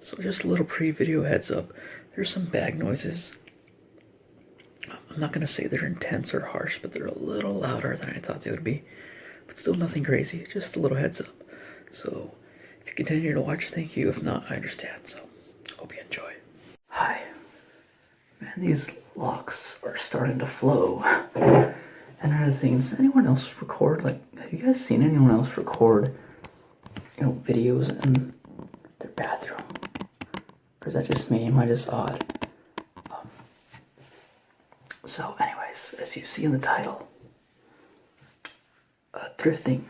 So just a little pre-video heads up. There's some bag noises. I'm not going to say they're intense or harsh, but they're a little louder than I thought they would be. But still nothing crazy, just a little heads up. So if you continue to watch, thank you. If not, I understand. So hope you enjoy. Hi. Man, these locks are starting to flow. And other things, anyone else record, like, have you guys seen anyone else record, videos in their bathroom? Or is that just me? Am I just odd? So anyways, as you see in the title, thrifting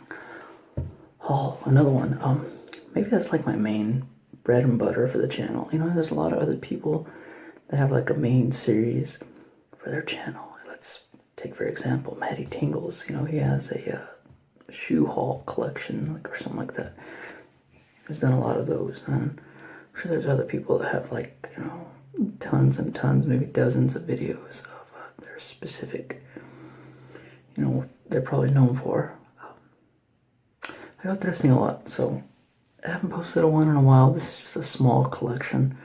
haul, another one. Maybe that's like my main bread and butter for the channel. There's a lot of other people that have like a main series for their channel. Let's take, for example, Matty Tingles. He has a shoe haul collection, or something like that. He's done a lot of those, and I'm sure there's other people that have tons and tons, maybe dozens of videos of their specific, they're probably known for. I go thrifting a lot, so I haven't posted a one in a while. This is just a small collection.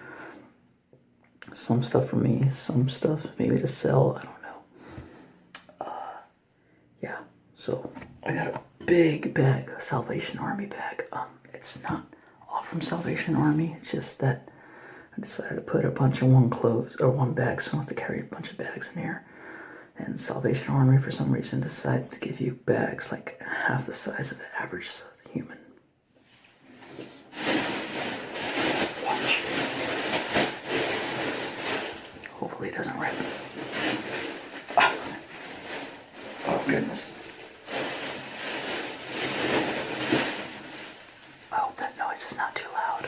Some stuff for me, some stuff maybe to sell, I don't know. Yeah, so I got a big bag, a Salvation Army bag. It's not all from Salvation Army, it's just that I decided to put a bunch in one bag, so I don't have to carry a bunch of bags in here. And Salvation Army, for some reason, decides to give you bags like half the size of an average human. Watch. Hopefully it doesn't rip. Oh goodness. I hope that noise is not too loud.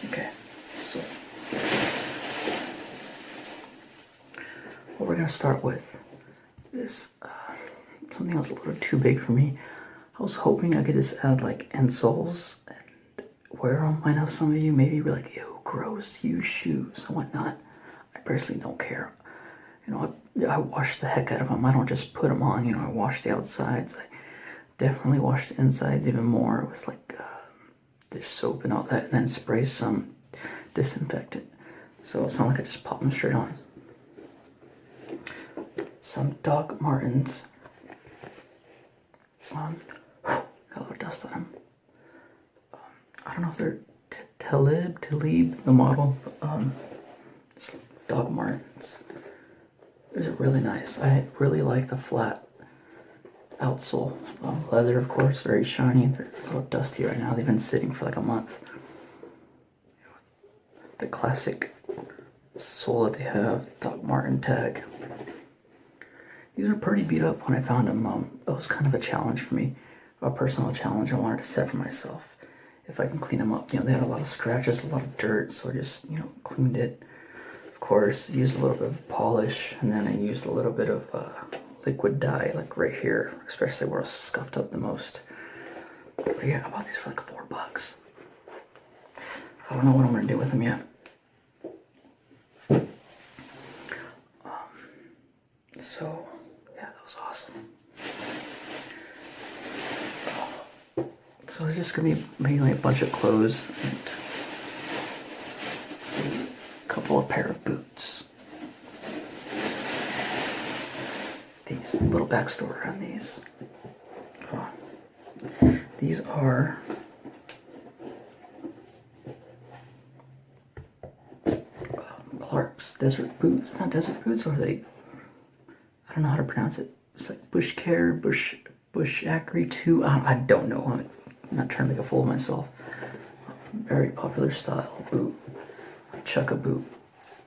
Okay, so what we're going to start with is something that was a little too big for me. I was hoping I could just add like insoles and wear them. I know some of you maybe be like, ew, gross, use shoes and whatnot. I personally don't care. I wash the heck out of them. I don't just put them on. I wash the outsides. I definitely wash the insides even more with like dish soap and all that, and then spray some disinfectant. So it's not like I just pop them straight on. Some Doc Martens. Got a little dust on them. I don't know if they're Talib, the model. Doc Martens. These are really nice. I really like the flat outsole. Leather, of course, very shiny. They're a little dusty right now. They've been sitting for like a month. The classic sole that they have, Doc Marten tag. These are pretty beat up when I found them. It was kind of a challenge for me, a personal challenge I wanted to set for myself. If I can clean them up. They had a lot of scratches, a lot of dirt, so I just, cleaned it. Of course, used a little bit of polish, and then I used a little bit of liquid dye, like right here, especially where it's scuffed up the most. But yeah, I bought these for like $4. I don't know what I'm gonna do with them yet. So yeah, that was awesome. So it's just gonna be mainly a bunch of clothes and a couple of pair of boots. These little backstory on these. These are Clark's desert boots. Not desert boots, or are they? I don't know how to pronounce it. It's like Bush Ackery 2. I don't know. I'm not trying to make a fool of myself. Very popular style boot. Chukka boot.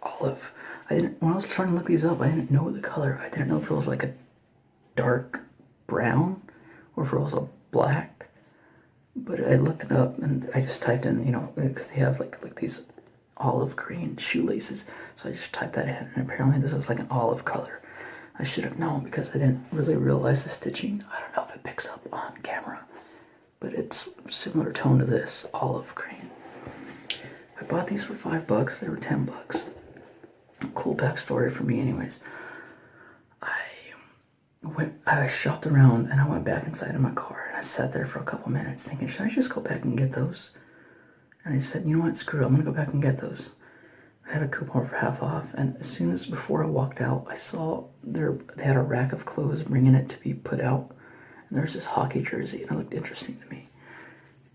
Olive. When I was trying to look these up, I didn't know the color. I didn't know if it was like a dark brown or if it was a black. But I looked it up and I just typed in, because they have like these olive green shoelaces. So I just typed that in, and apparently this is like an olive color. I should have known because I didn't really realize the stitching. I don't know if it picks up on camera, but it's similar tone to this, olive green. I bought these for $5. They were $10. Cool backstory for me anyways. I shopped around and I went back inside of my car I sat there for a couple minutes thinking, should I just go back and get those? And I said, you know what, screw it, I'm gonna go back and get those. I had a coupon for half off, and as soon as before I walked out, I saw they had a rack of clothes bringing it to be put out, and there's this hockey jersey, and it looked interesting to me.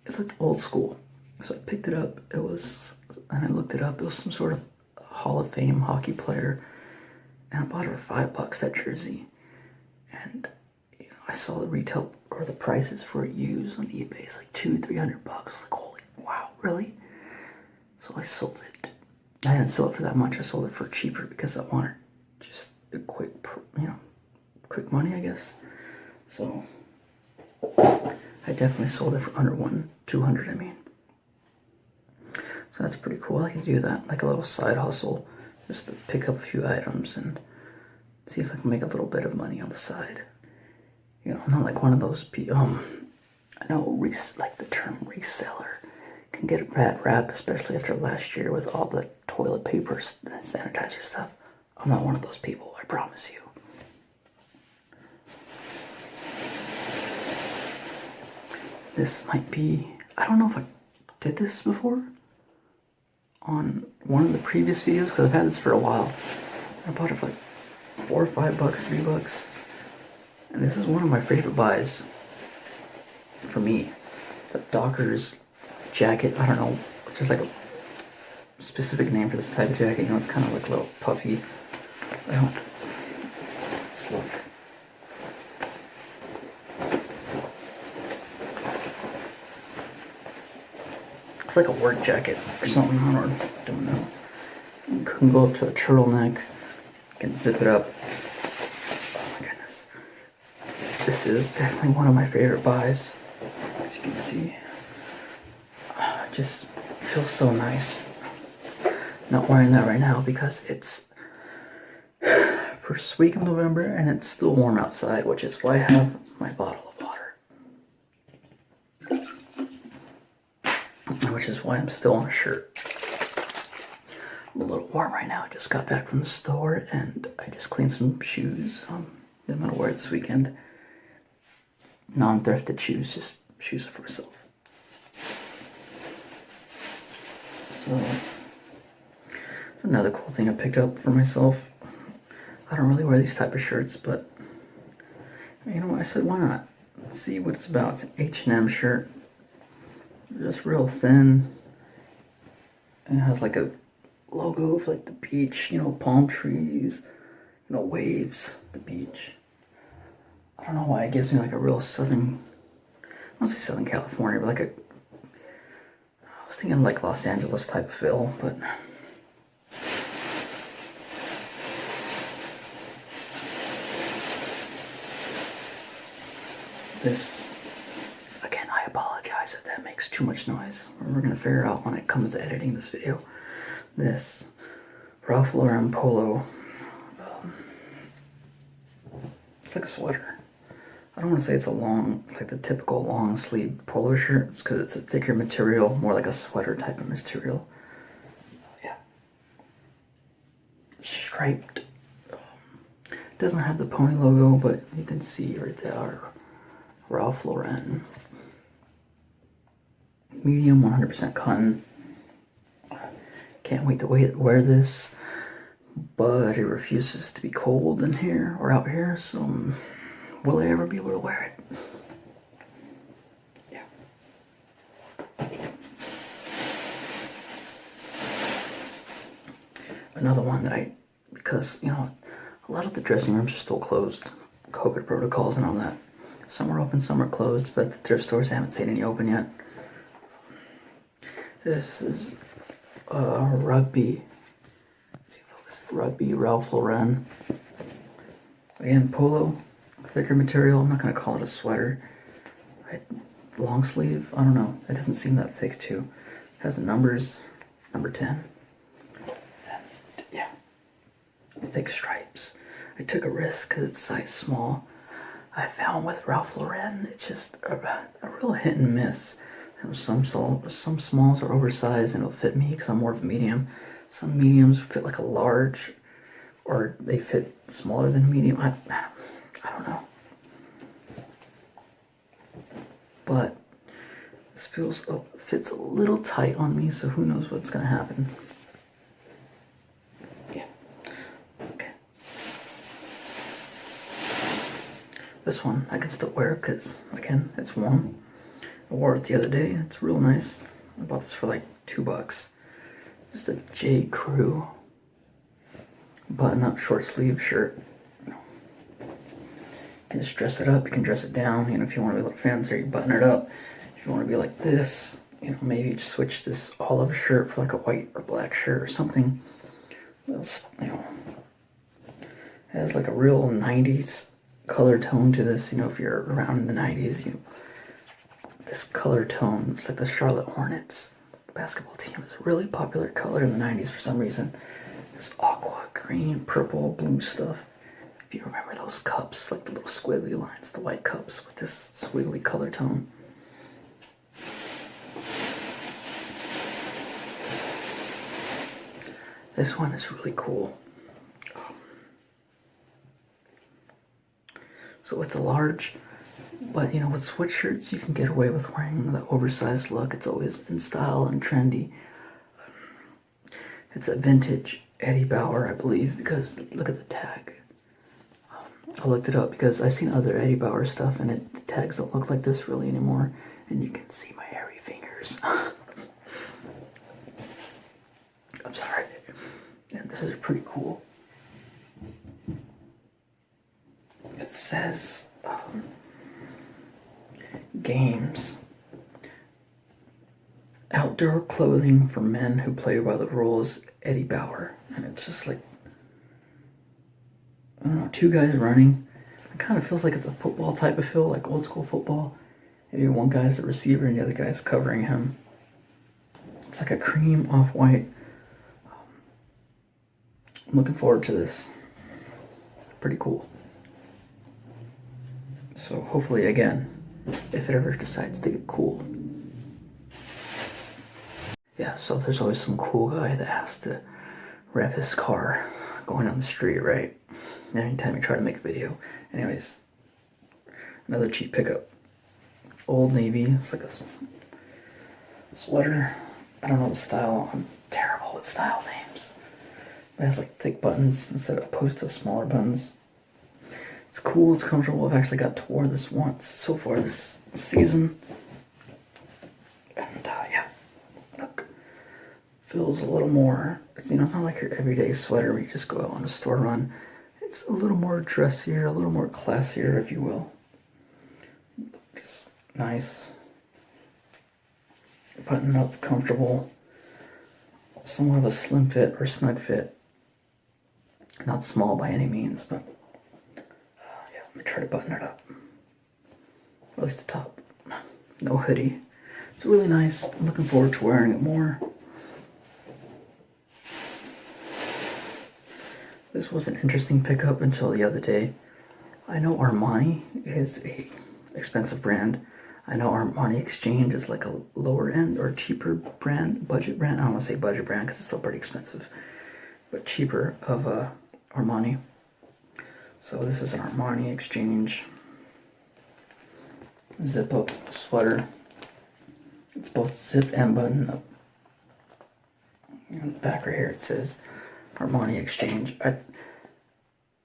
It looked old school, so I picked it up. And I looked it up. It was some sort of Hall of Fame hockey player, and I bought it for $5, that jersey. And I saw the retail or the prices for it used on eBay. It's like $200-300. Like, holy wow, really? So I sold it. I didn't sell it for that much. I sold it for cheaper because I wanted just a quick quick money, I guess. So I definitely sold it for under $200. I mean, so that's pretty cool. I can do that, like a little side hustle, just to pick up a few items and see if I can make a little bit of money on the side. I'm not like one of those people. I know, like the term reseller can get a bad rap, especially after last year with all the toilet paper and sanitizer stuff. I'm not one of those people, I promise you. This might be, I don't know if I did this before on one of the previous videos, because I've had this for a while. I bought it for like $4 or $5, $3. And this is one of my favorite buys for me. It's a Docker's jacket. I don't know. There's like a specific name for this type of jacket. It's kind of like a little puffy. Just look. It's like a work jacket or something. I don't know. You can go up to a turtleneck. You can zip it up. Oh my goodness. This is definitely one of my favorite buys. As you can see. It just feels so nice. Not wearing that right now because it's first week of November and it's still warm outside, which is why I have my bottle of water. Which is why I'm still on a shirt. I'm a little warm right now. I just got back from the store and I just cleaned some shoes. I'm gonna wear it this weekend. Non-thrifted shoes, just shoes for myself. So, it's another cool thing I picked up for myself. I don't really wear these type of shirts, but I said, why not? Let's see what it's about. It's an H&M shirt. Just real thin. And it has like a logo of like the beach, palm trees, waves, the beach. I don't know why it gives me like a real southern, I don't say Southern California, but I was thinking like Los Angeles type of feel, but this, again, I apologize if that makes too much noise. We're gonna figure out when it comes to editing this video. This Ralph Lauren Polo, it's like a sweater. I don't want to say it's like the typical long sleeve polo shirt. It's because it's a thicker material, more like a sweater type of material. Yeah. Striped. It doesn't have the pony logo, but you can see right there, Ralph Lauren. Medium, 100% cotton. Can't wait to wear this, but it refuses to be cold in here or out here, so will I ever be able to wear it? Yeah. Another one that because a lot of the dressing rooms are still closed, COVID protocols and all that. Some are open, some are closed, but the thrift stores, I haven't seen any open yet. This is rugby Ralph Lauren. Again, polo, thicker material. I'm not going to call it a sweater. Long sleeve, I don't know. It doesn't seem that thick too. It has the numbers, number 10. And yeah, thick stripes. I took a risk because it's size small. I found with Ralph Lauren, it's just a real hit and miss. Some smalls are oversized and it'll fit me because I'm more of a medium. Some mediums fit like a large, or they fit smaller than medium. I don't know. but this fits a little tight on me, so who knows what's gonna happen. Yeah. Okay. This one I can still wear because, again, it's warm. I wore it the other day. It's real nice. I bought this for like $2. Just a J. Crew button-up short sleeve shirt. You can just dress it up. You can dress it down. You know, if you want to be a little fancier, you button it up. If you want to be like this, you know, maybe just switch this olive shirt for like a white or black shirt or something. Else, you know, it has like a real 90s color tone to this. You know, if you're around in the 90s, this color tone, it's like the Charlotte Hornets basketball team. It's a really popular color in the 90s for some reason. This aqua, green, purple, blue stuff. If you remember those cups, like the little squiggly lines, the white cups with this squiggly color tone. This one is really cool. So it's a large, but you know, with sweatshirts you can get away with wearing the oversized look. It's always in style and trendy. It's a vintage Eddie Bauer, I believe, because look at the tag. I looked it up because I've seen other Eddie Bauer stuff and the tags don't look like this really anymore. And you can see my hairy fingers. I'm sorry. And this is pretty cool. It says games. Outdoor clothing for men who play by the rules, Eddie Bauer. And it's just like, I don't know, two guys running. It kind of feels like it's a football type of feel, like old school football. Maybe one guy's the receiver and the other guy's covering him. It's like a cream off-white. I'm looking forward to this. Pretty cool. So hopefully, again, if it ever decides to get cool. Yeah, so there's always some cool guy that has to rev his car going on the street, right? Anytime you try to make a video. Anyways, another cheap pickup. Old Navy. It's like a sweater. I don't know the style. I'm terrible with style names. It has like thick buttons instead of opposed to smaller buttons. It's cool, it's comfortable. I've actually got to wear this once so far this season. And yeah, look, feels a little more, it's, you know, it's not like your everyday sweater where you just go out on a store run. It's a little more dressier, a little more classier, if you will. Just nice. Button up, comfortable. Somewhat of a slim fit or snug fit. Not small by any means, but yeah, let me try to button it up. Or at least the top. No hoodie. It's really nice. I'm looking forward to wearing it more. This was an interesting pickup until the other day. I know Armani is a expensive brand. I know Armani Exchange is like a lower end or cheaper brand, budget brand. I don't want to say budget brand because it's still pretty expensive, but cheaper of Armani. So this is an Armani Exchange zip up sweater. It's both zipped and button up. On the back right here it says Armani Exchange.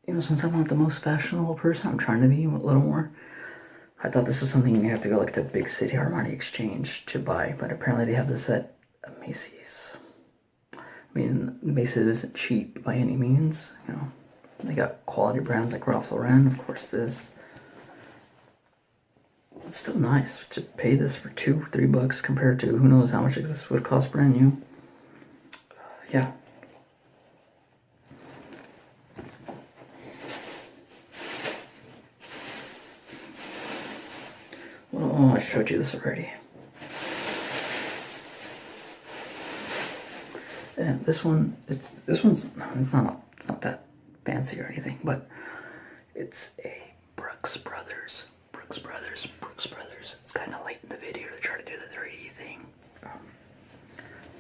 You know, since I'm not the most fashionable person, I'm trying to be a little more. I thought this was something you have to go like to big city Armani Exchange to buy, but apparently they have this at Macy's. I mean, Macy's isn't cheap by any means, you know. They got quality brands like Ralph Lauren, of course this. It's still nice to pay this for $2-3 compared to who knows how much this would cost brand new. Yeah. Well, I showed you this already. And this one's it's not that fancy or anything, but it's a Brooks Brothers. It's kind of late in the video to try to do the 3D thing.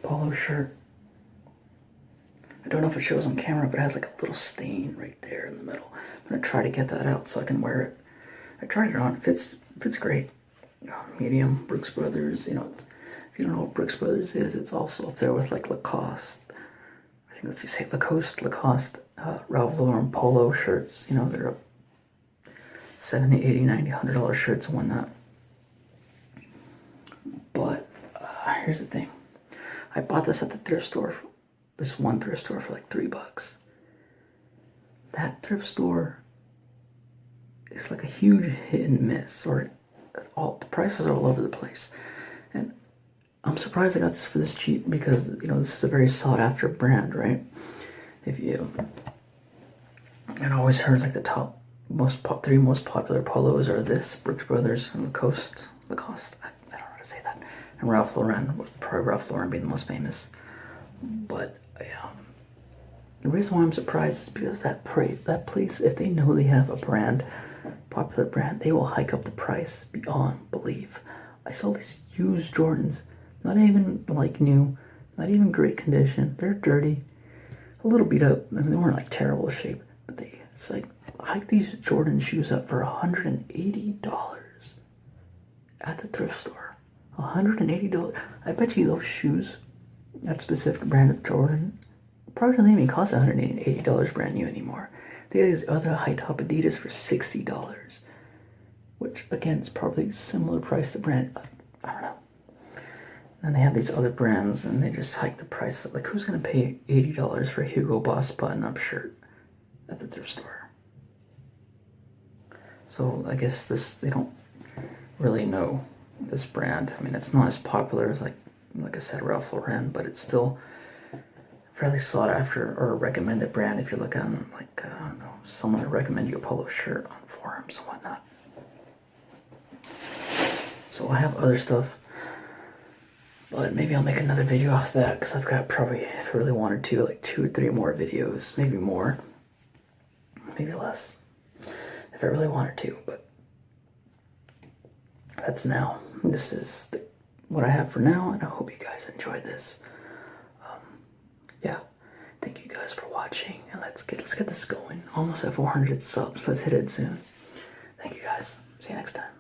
Polo shirt. I don't know if it shows on camera, but it has like a little stain right there in the middle. I'm gonna try to get that out so I can wear it. I tried it on. It fits great. medium Brooks Brothers. You know, if you don't know what Brooks Brothers is, it's also up there with like Lacoste. I think let's say Lacoste, Ralph Lauren Polo shirts. You know, they're up $70, $80, $90, $100 shirts and whatnot. But here's the thing. I bought this at the thrift store, this one thrift store for like $3. That thrift store is like a huge hit and miss, or all the prices are all over the place. And I'm surprised I got this for this cheap because, you know, this is a very sought after brand, right? If you, I'd always heard like the top three most popular polos are this, Brooks Brothers and Lacoste. I don't know how to say that. And Ralph Lauren, probably Ralph Lauren being the most famous. But the reason why I'm surprised is because that place, if they know they have a brand, popular brand, they will hike up the price beyond belief. I saw these used Jordans, not even like new, not even great condition. They're dirty, a little beat up. I mean, they weren't like terrible shape, but it's like hike these Jordan shoes up for $180 at the thrift store. $180. I bet you those shoes, that specific brand of Jordan, probably doesn't even cost $180 brand new anymore. They have these other high top Adidas for $60, which again is probably similar price to brand. I don't know. And they have these other brands, and they just hike the price up. Like, who's gonna pay $80 for a Hugo Boss button-up shirt at the thrift store? So I guess they don't really know this brand. I mean, it's not as popular as like I said, Ralph Lauren, but it's still fairly sought after or recommended brand if you're looking on like I don't know, someone to recommend you a polo shirt on forums and whatnot. So I have other stuff, but maybe I'll make another video off that because I've got probably, if I really wanted to, like 2 or 3 more videos, maybe more, maybe less, if I really wanted to. But that's now. This is what I have for now, and I hope you guys enjoyed this. Yeah, thank you guys for watching, and let's get this going. Almost at 400 subs. Let's hit it soon. Thank you guys. See you next time.